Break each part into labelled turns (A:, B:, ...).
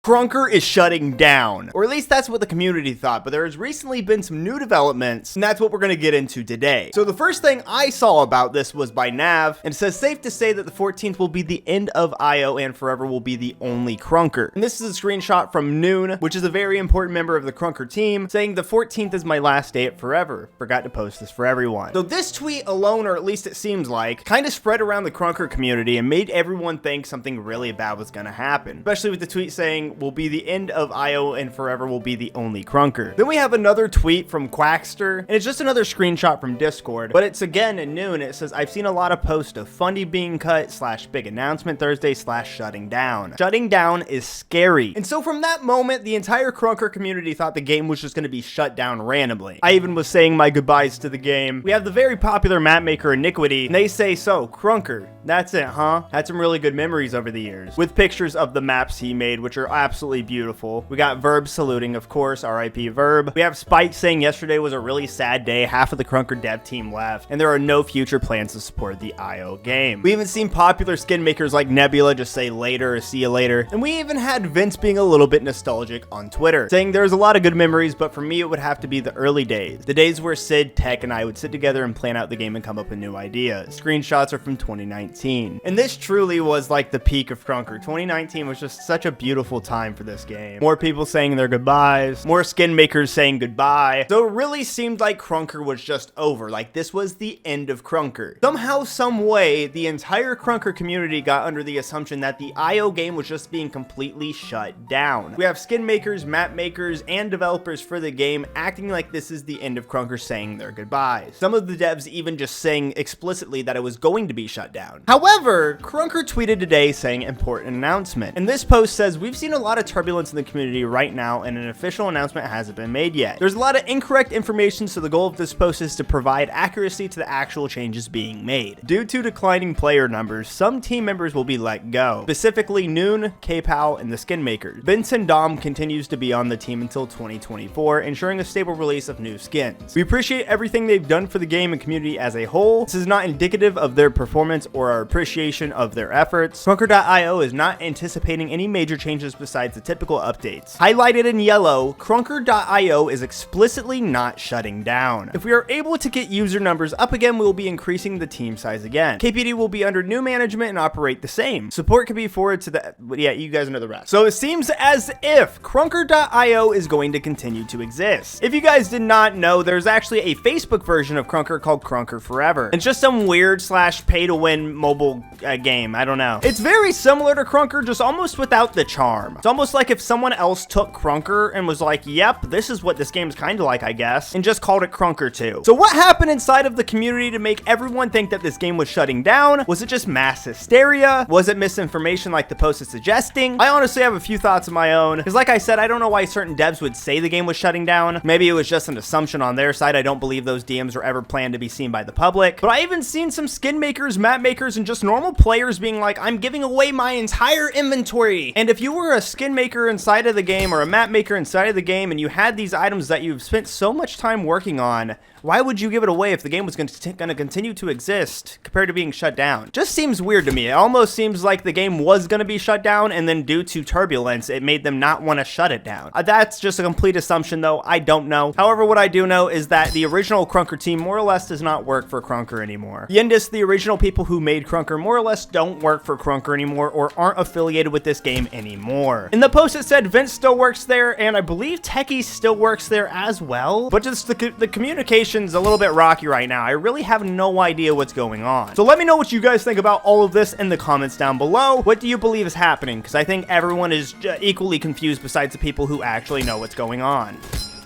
A: Krunker is shutting down, or at least that's what the community thought, but there has recently been some new developments, and that's what we're going to get into today. So the first thing I saw about this was by Nav, and it says safe to say that the 14th will be the end of IO and forever will be the only Krunker. And this is a screenshot from Noon, which is a very important member of the Krunker team, saying the 14th is my last day at forever. Forgot to post this for everyone. So this tweet alone, or at least it seems like, kind of spread around the Krunker community and made everyone think something really bad was going to happen, especially with the tweet saying will be the end of IO and forever will be the only Krunker. Then we have another tweet from Quackster, and it's just another screenshot from Discord, but it's again in Noon. It says, I've seen a lot of posts of Fundy being cut / big announcement Thursday / shutting down. Shutting down is scary. And so from that moment, the entire Krunker community thought the game was just going to be shut down randomly. I even was saying my goodbyes to the game. We have the very popular map maker Iniquity, and they say, so Krunker, that's it, huh? Had some really good memories over the years, with pictures of the maps he made, which are absolutely beautiful. We got Verb saluting, of course, RIP Verb. We have Spike saying yesterday was a really sad day. Half of the Krunker dev team left, and there are no future plans to support the IO game. We even seen popular skin makers like Nebula just say later or see you later. And we even had Vince being a little bit nostalgic on Twitter, saying there's a lot of good memories, but for me it would have to be the early days. The days where Sid, Tech, and I would sit together and plan out the game and come up with new ideas. Screenshots are from 2019. And this truly was like the peak of Krunker. 2019 was just such a beautiful time for this game. More people saying their goodbyes, more skin makers saying goodbye. So it really seemed like Krunker was just over, like this was the end of Krunker. Somehow, some way, the entire Krunker community got under the assumption that the IO game was just being completely shut down. We have skin makers, map makers, and developers for the game acting like this is the end of Krunker, saying their goodbyes. Some of the devs even just saying explicitly that it was going to be shut down. However, Krunker tweeted today saying important announcement. And this post says, we've seen a lot of turbulence in the community right now and an official announcement hasn't been made yet. There's a lot of incorrect information, so the goal of this post is to provide accuracy to the actual changes being made. Due to declining player numbers, some team members will be let go, specifically Noon, K-Pow, and the skin makers. Vince and Dom continues to be on the team until 2024, ensuring a stable release of new skins. We appreciate everything they've done for the game and community as a whole. This is not indicative of their performance or our appreciation of their efforts. Krunker.io is not anticipating any major changes besides the typical updates. Highlighted in yellow, Krunker.io is explicitly not shutting down. If we are able to get user numbers up again, we will be increasing the team size again. KPD will be under new management and operate the same. Support can be forwarded to the... yeah, you guys know the rest. So it seems as if Krunker.io is going to continue to exist. If you guys did not know, there's actually a Facebook version of Krunker called Krunker Forever. It's just some weird / pay-to-win mobile game. I don't know. It's very similar to Krunker, just almost without the charm. It's almost like if someone else took Krunker and was like, yep, this is what this game's kind of like, I guess, and just called it Krunker 2. So what happened inside of the community to make everyone think that this game was shutting down? Was it just mass hysteria? Was it misinformation like the post is suggesting? I honestly have a few thoughts of my own, because like I said, I don't know why certain devs would say the game was shutting down. Maybe it was just an assumption on their side. I don't believe those DMs were ever planned to be seen by the public. But I even seen some skin makers, map makers, and just normal players being like, I'm giving away my entire inventory. And if you were a skin maker inside of the game or a map maker inside of the game and you had these items that you've spent so much time working on, why would you give it away if the game was going to continue to exist compared to being shut down? Just seems weird to me. It almost seems like the game was going to be shut down, and then due to turbulence, it made them not want to shut it down. That's just a complete assumption, though. I don't know. However, what I do know is that the original Krunker team more or less does not work for Krunker anymore. Yindis, the original people who made Krunker, more or less don't work for Krunker anymore or aren't affiliated with this game anymore. In the post, it said Vince still works there, and I believe Techie still works there as well, but just the communication's a little bit rocky right now. I really have no idea what's going on. So let me know what you guys think about all of this in the comments down below. What do you believe is happening? Because I think everyone is equally confused besides the people who actually know what's going on.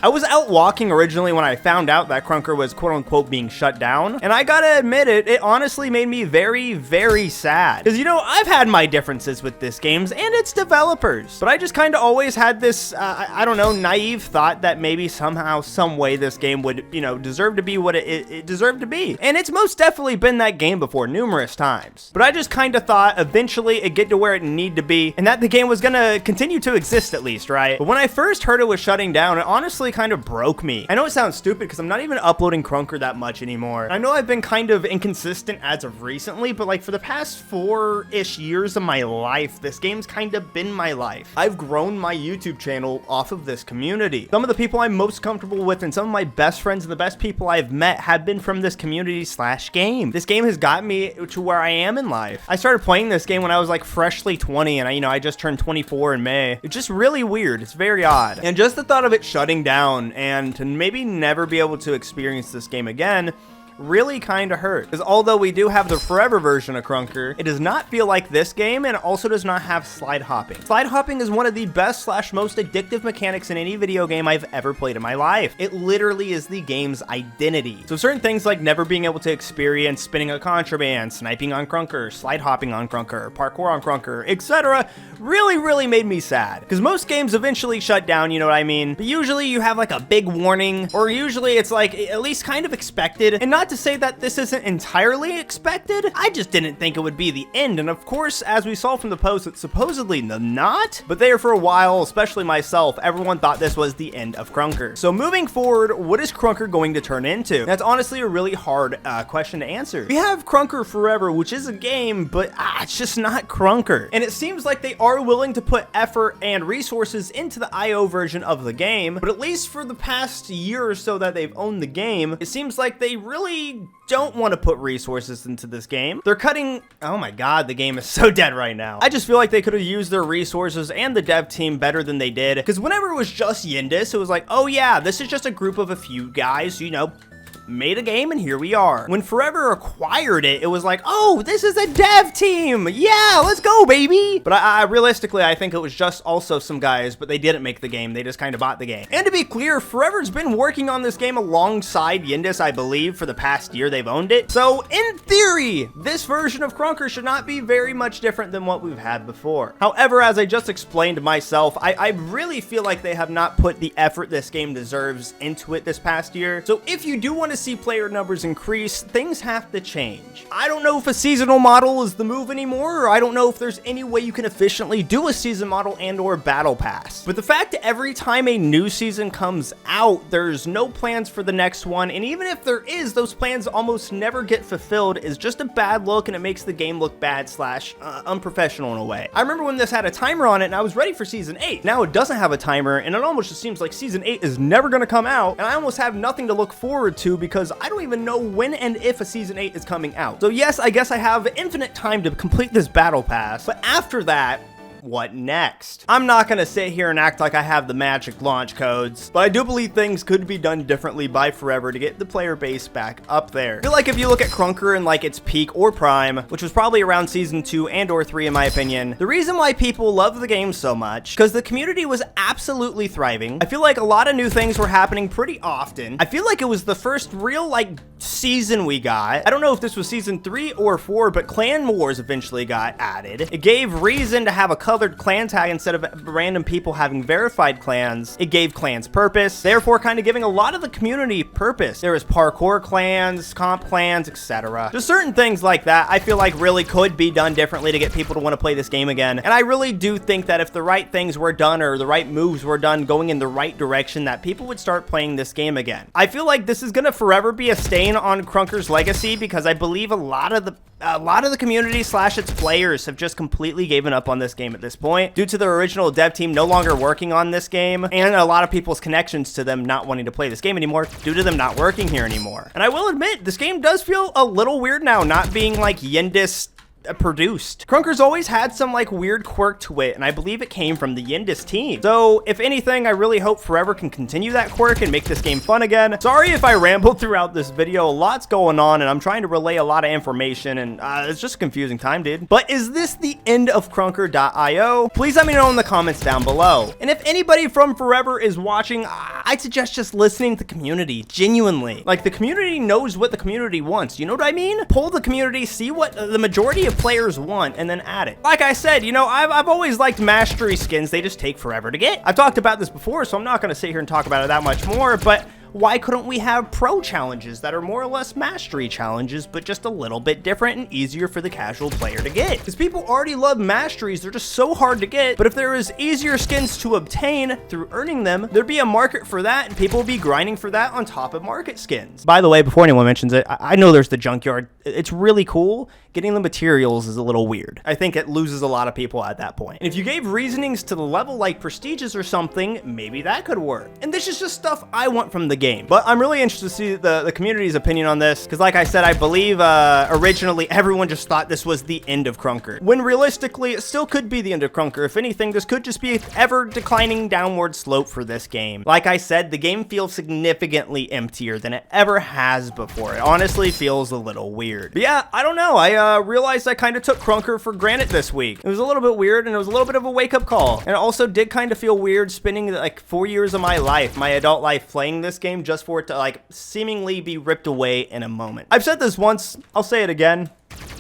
A: I was out walking originally when I found out that Krunker was quote-unquote being shut down, and I gotta admit it honestly made me very, very sad. Because, you know, I've had my differences with this games and its developers, but I just kind of always had this, I don't know, naive thought that maybe somehow, some way this game would, you know, deserve to be what it deserved to be. And it's most definitely been that game before numerous times. But I just kind of thought eventually it'd get to where it needed to be, and that the game was gonna continue to exist at least, right? But when I first heard it was shutting down, it honestly really kind of broke me. I know it sounds stupid because I'm not even uploading Krunker that much anymore. I know I've been kind of inconsistent as of recently, but like for the past 4-ish years of my life, this game's kind of been my life. I've grown my YouTube channel off of this community. Some of the people I'm most comfortable with and some of my best friends and the best people I've met have been from this community / game. This game has got me to where I am in life. I started playing this game when I was like freshly 20 and I just turned 24 in May. It's just really weird. It's very odd. And just the thought of it shutting down and to maybe never be able to experience this game again really kind of hurt. Because although we do have the forever version of Krunker, it does not feel like this game, and it also does not have slide hopping. Slide hopping is one of the best / most addictive mechanics in any video game I've ever played in my life. It literally is the game's identity. So certain things like never being able to experience spinning a contraband, sniping on Krunker, slide hopping on Krunker, parkour on Krunker, etc. really made me sad. Because most games eventually shut down, you know what I mean? But usually you have like a big warning, or usually it's like at least kind of expected. And not to say that this isn't entirely expected, I just didn't think it would be the end. And of course, as we saw from the post, it's supposedly not. But there for a while, especially myself, everyone thought this was the end of Krunker. So moving forward, what is Krunker going to turn into? That's honestly a really hard question to answer. We have Krunker Forever, which is a game, but it's just not Krunker. And it seems like they are willing to put effort and resources into the IO version of the game, but at least for the past year or so that they've owned the game, it seems like they really don't want to put resources into this game. They're cutting... Oh my god, the game is so dead right now. I just feel like they could have used their resources and the dev team better than they did, because whenever it was just Yindis, it was like, oh yeah, this is just a group of a few guys, you know, made a game and here we are. When Forever acquired it, it was like, oh, this is a dev team. Yeah, let's go, baby. But I realistically, I think it was just also some guys, but they didn't make the game. They just kind of bought the game. And to be clear, Forever's been working on this game alongside Yindis, I believe, for the past year they've owned it. So in theory, this version of Krunker should not be very much different than what we've had before. However, as I just explained myself, I really feel like they have not put the effort this game deserves into it this past year. So if you do want to see player numbers increase, things have to change. I don't know if a seasonal model is the move anymore, or I don't know if there's any way you can efficiently do a season model and or battle pass. But the fact that every time a new season comes out, there's no plans for the next one, and even if there is, those plans almost never get fulfilled is just a bad look, and it makes the game look bad / unprofessional in a way. I remember when this had a timer on it and I was ready for season 8. Now it doesn't have a timer, and it almost just seems like season 8 is never going to come out, and I almost have nothing to look forward to because I don't even know when and if a season 8 is coming out. So yes, I guess I have infinite time to complete this battle pass, but after that, what next? I'm not gonna sit here and act like I have the magic launch codes, but I do believe things could be done differently by Forever to get the player base back up there. I feel like if you look at Krunker in like its peak or prime, which was probably around season 2 and or 3 in my opinion, the reason why people love the game so much, because the community was absolutely thriving. I feel like a lot of new things were happening pretty often. I feel like it was the first real like season we got. I don't know if this was season 3 or 4, but Clan Wars eventually got added. It gave reason to have a colored clan tag instead of random people having verified clans. It gave clans purpose, therefore kind of giving a lot of the community purpose. There was parkour clans, comp clans, etc. Just certain things like that I feel like really could be done differently to get people to want to play this game again. And I really do think that if the right things were done or the right moves were done going in the right direction, that people would start playing this game again. I feel like this is gonna forever be a stain on Krunker's legacy because I believe a lot of the community / its players have just completely given up on this game at this point due to the original dev team no longer working on this game and a lot of people's connections to them not wanting to play this game anymore due to them not working here anymore. And I will admit, this game does feel a little weird now, not being like Yindis produced. Krunker's always had some like weird quirk to it, and I believe it came from the Yindis team. So if anything, I really hope Forever can continue that quirk and make this game fun again. Sorry if I rambled throughout this video. A lot's going on and I'm trying to relay a lot of information, and it's just a confusing time, dude. But is this the end of krunker.io? Please let me know in the comments down below. And if anybody from Forever is watching, I'd suggest just listening to the community, genuinely. Like, the community knows what the community wants, you know what I mean? Poll the community, see what the majority of players want, and then add it. Like I said, you know, I've always liked mastery skins. They just take forever to get. I've talked about this before, so I'm not going to sit here and talk about it that much more, but why couldn't we have pro challenges that are more or less mastery challenges, but just a little bit different and easier for the casual player to get? Because people already love masteries, they're just so hard to get, but if there was easier skins to obtain through earning them, there'd be a market for that, and people would be grinding for that on top of market skins. By the way, before anyone mentions it, I know there's the junkyard. It's really cool. Getting the materials is a little weird. I think it loses a lot of people at that point. And if you gave reasonings to the level like prestiges or something, maybe that could work. And this is just stuff I want from the game. But I'm really interested to see the community's opinion on this, because like I said, I believe originally everyone just thought this was the end of Krunker, when realistically it still could be the end of Krunker. If anything, this could just be an ever declining downward slope for this game. Like I said, the game feels significantly emptier than it ever has before. It honestly feels a little weird. But yeah, I don't know. I realized I kind of took Krunker for granted this week. It was a little bit weird, and it was a little bit of a wake-up call. And it also did kind of feel weird spending like 4 years of my life, my adult life, playing this game just for it to like seemingly be ripped away in a moment. I've said this once, I'll say it again.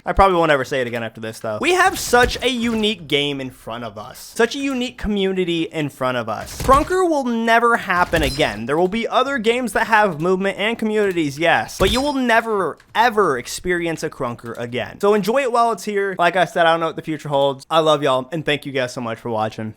A: I probably won't ever say it again after this, though. We have such a unique game in front of us. Such a unique community in front of us. Krunker will never happen again. There will be other games that have movement and communities, yes, but you will never, ever experience a Krunker again. So enjoy it while it's here. Like I said, I don't know what the future holds. I love y'all, and thank you guys so much for watching.